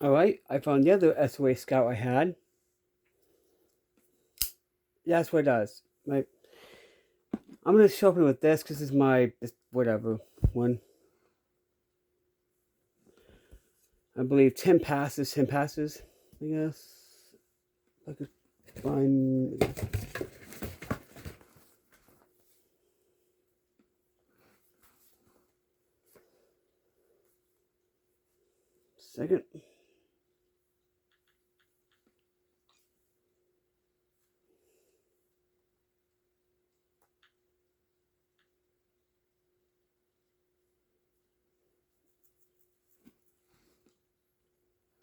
Alright, I found the other SOA Scout I had. That's what it does. Right. I'm going to sharpen with this because this is my, whatever, one. I believe 10 passes, I guess. I could find... Second.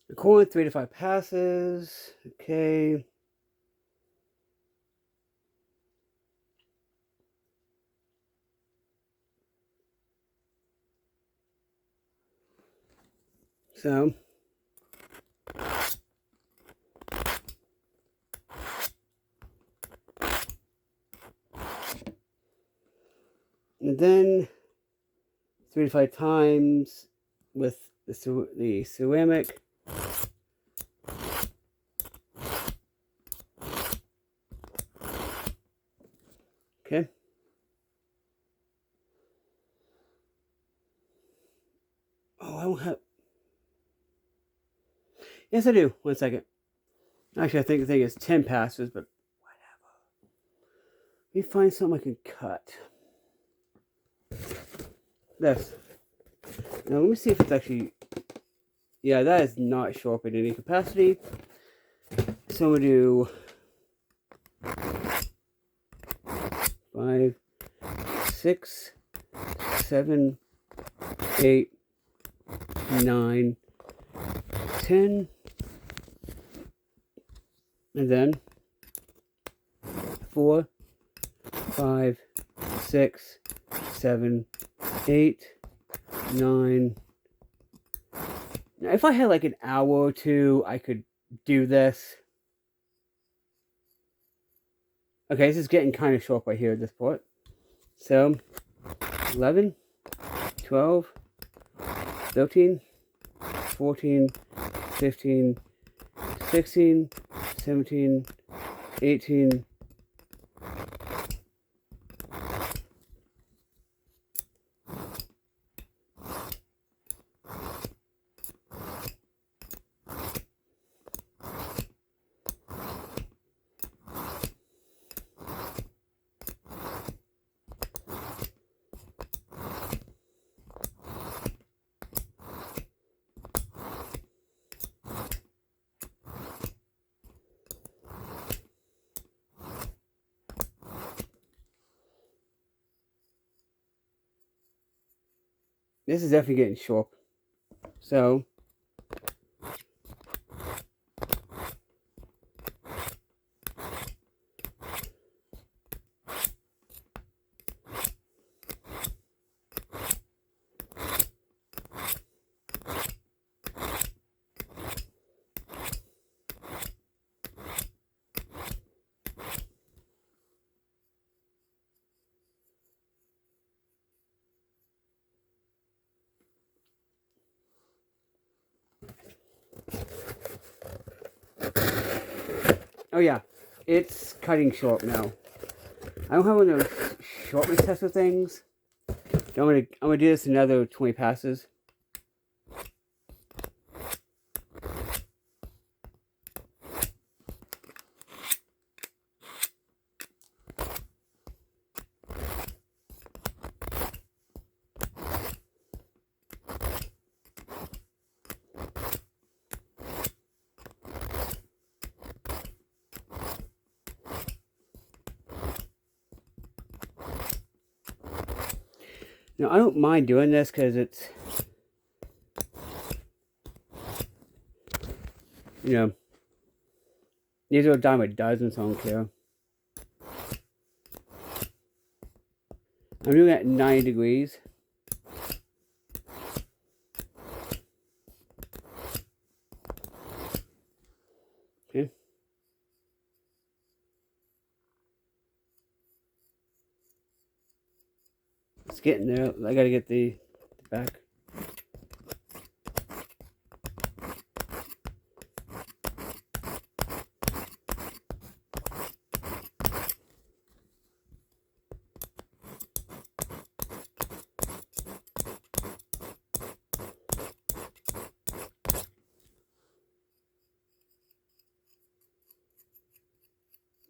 Record 3 to 5 passes. Okay. So. And then 3 to 5 times with the ceramic. Okay. Oh, I don't have... Yes, I do. 1 second. Actually, I think the thing is 10 passes, but whatever. Let me find something I can cut. This. Now, let me see if it's actually... Yeah, that is not sharp in any capacity. So we'll do 5, 6, 7, 8, 9, 10, and then 4, 5, 6, 7, 8, 9. Now, if I had like an hour or two, I could do this. Okay, this is getting kind of short right here at this point. So, 11, 12, 13, 14, 15, 16, 17, 18, this is definitely getting short. So, oh yeah, it's cutting short now. I don't have one of those sharpness tester things. So I'm gonna do this another 20 passes. Now, I don't mind doing this because it's, you know, these are a dime a dozen, so I don't care. I'm doing it at 90 degrees. Okay. It's getting there. I gotta get the back.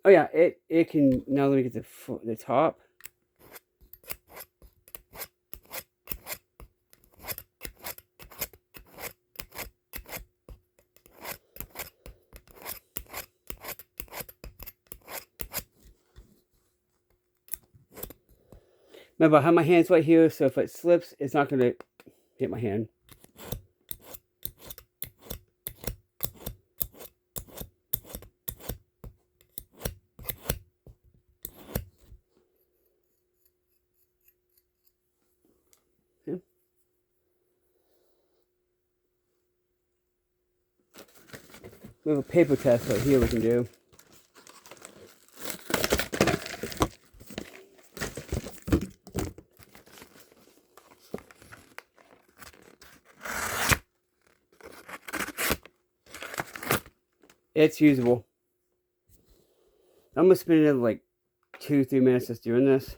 Oh yeah, it can, now let me get the top. Remember, I have my hands right here, so if it slips, it's not going to hit my hand. Okay. We have a paper test right here we can do. It's usable. I'm going to spend another like 2-3 minutes just doing this.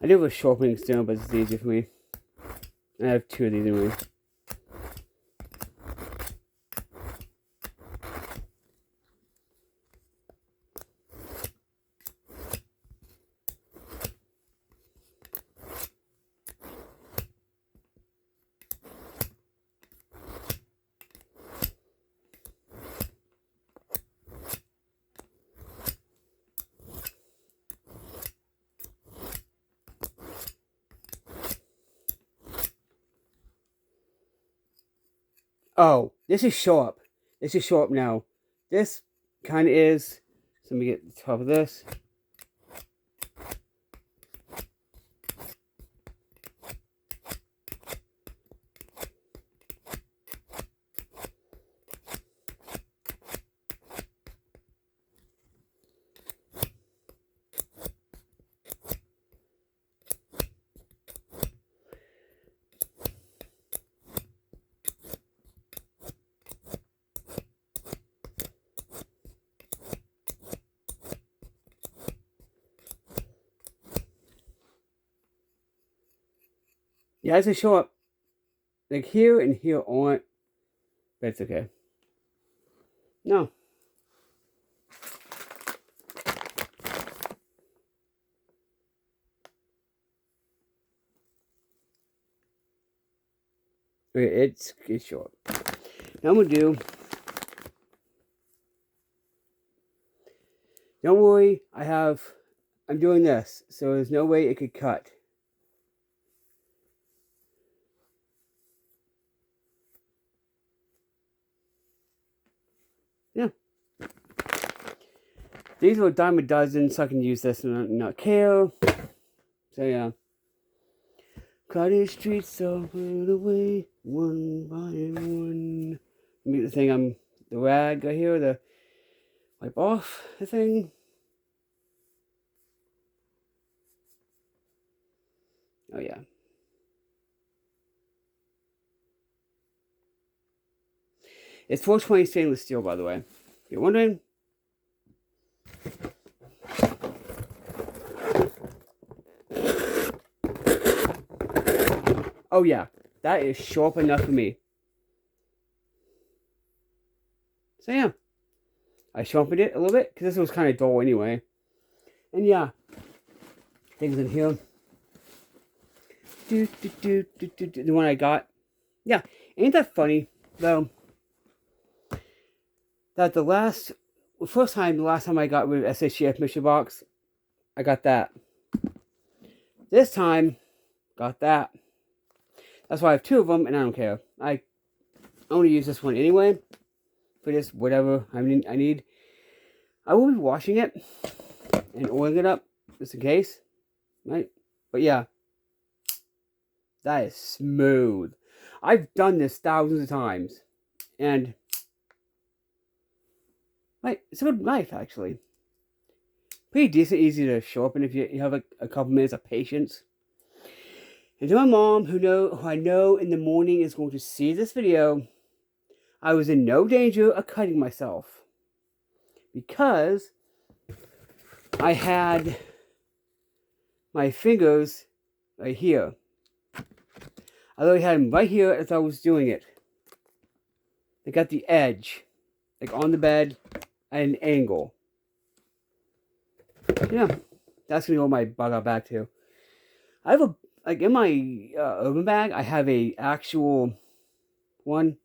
I do have a sharpening stone, but it's easier for me. I have 2 of these anyway. Oh, this is sharp. This is sharp now. This kind of is. So let me get the top of this. Yeah, it's a sharp. Like here and here aren't. But it's okay. No. Okay, it's short. Now I'm gonna do. Don't worry, I'm doing this, so there's no way it could cut. Yeah. These are a dime a dozen, so I can use this and not care. So yeah. Crowded streets all fade away, one by one. Let me get the thing, the rag right here, the wipe off the thing. Oh yeah. It's 420 stainless steel, by the way. If you're wondering. Oh yeah, that is sharp enough for me. So yeah, I sharpened it a little bit because this was kind of dull anyway. And yeah, things in here. The one I got. Yeah, ain't that funny though? That the last time I got rid of SHTF mission box, I got that. This time, got that. That's why I have 2 of them, and I don't care. I only use this one anyway. For this, whatever I need. I will be washing it and oiling it up, just in case. Right? But yeah. That is smooth. I've done this thousands of times. And, right, it's a good knife, actually. Pretty decent, easy to sharpen if you have a couple minutes of patience. And to my mom, who I know in the morning is going to see this video, I was in no danger of cutting myself. because I had my fingers right here. I literally had them right here as I was doing it. They got the edge, like on the bed at an angle. Yeah, that's gonna go my bug out back too. I have a, like in my urban bag, I have a actual one.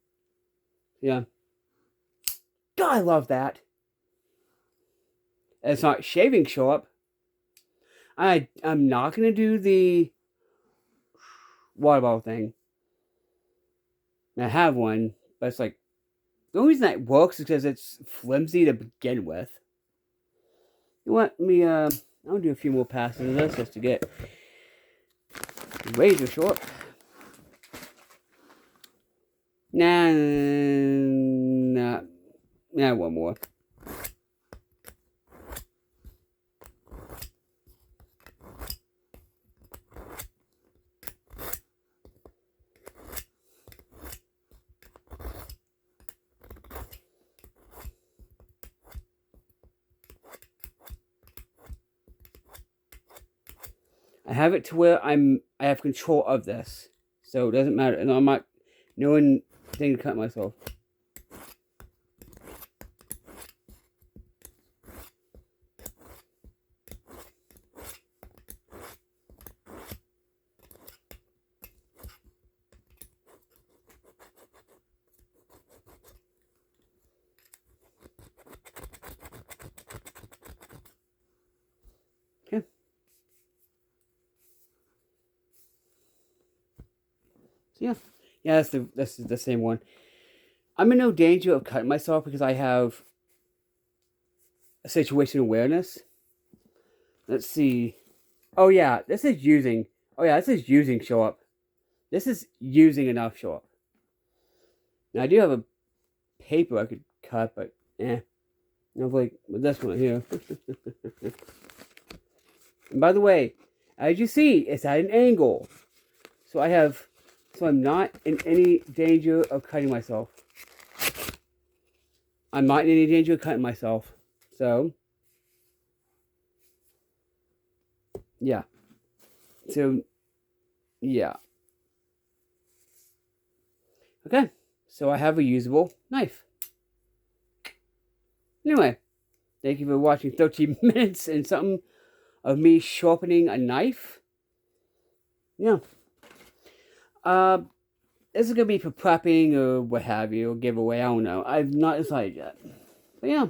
Yeah. God, I love that. It's not shaving sharp. I'm not gonna do the water bottle thing. I have one, but it's like the only reason that works is because it's flimsy to begin with. You know what? I'll do a few more passes of this just to get razor sharp. Nah, one more. I have it to where I have control of this, so it doesn't matter. And I'm not doing thing to cut myself. Okay. So yeah, this is the same one. I'm in no danger of cutting myself because I have a situation awareness. Let's see. Oh yeah, this is using. Oh yeah, this is using sharp. This is using enough sharp. Now I do have a paper I could cut, but I'm like with this one here. And by the way, as you see, it's at an angle, so I'm not in any danger of cutting myself. I'm not in any danger of cutting myself. So, yeah. So, yeah. Okay. So I have a usable knife. Anyway, thank you for watching 13 minutes and something of me sharpening a knife. Yeah. This is going to be for prepping or what have you, or giveaway, I don't know. I've not decided yet. But yeah.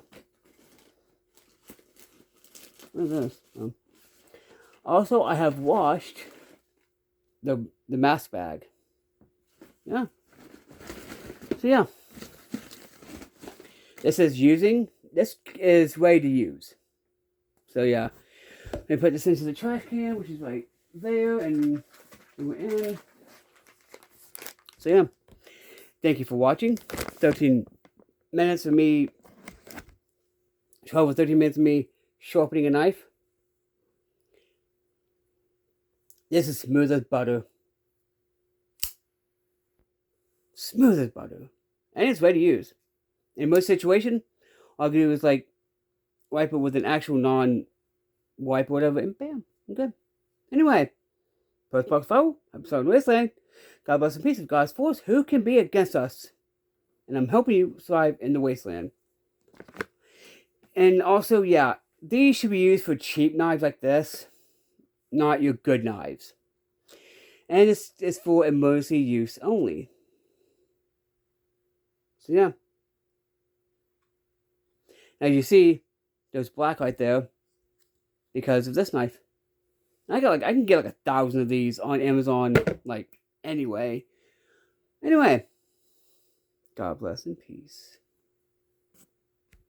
What is this? Also, I have washed the mask bag. Yeah. So yeah. This is ready to use. So yeah. Let me put this into the trash can, which is right there, and we're in. So yeah, thank you for watching. 13 minutes of me, 12 or 13 minutes of me sharpening a knife. This is smooth as butter. Smooth as butter. And it's ready to use. In most situations, all I can do is like wipe it with an actual non-wipe or whatever, and bam, I'm good. Anyway, first box foe, episode of Wasteland. God bless and peace of God's force. Who can be against us? And I'm helping you survive in the wasteland. And also, yeah, these should be used for cheap knives like this, not your good knives. And it's for emergency use only. So yeah. Now you see, there's black right there because of this knife. I can get like 1,000 of these on Amazon, like anyway. Anyway, God bless and peace.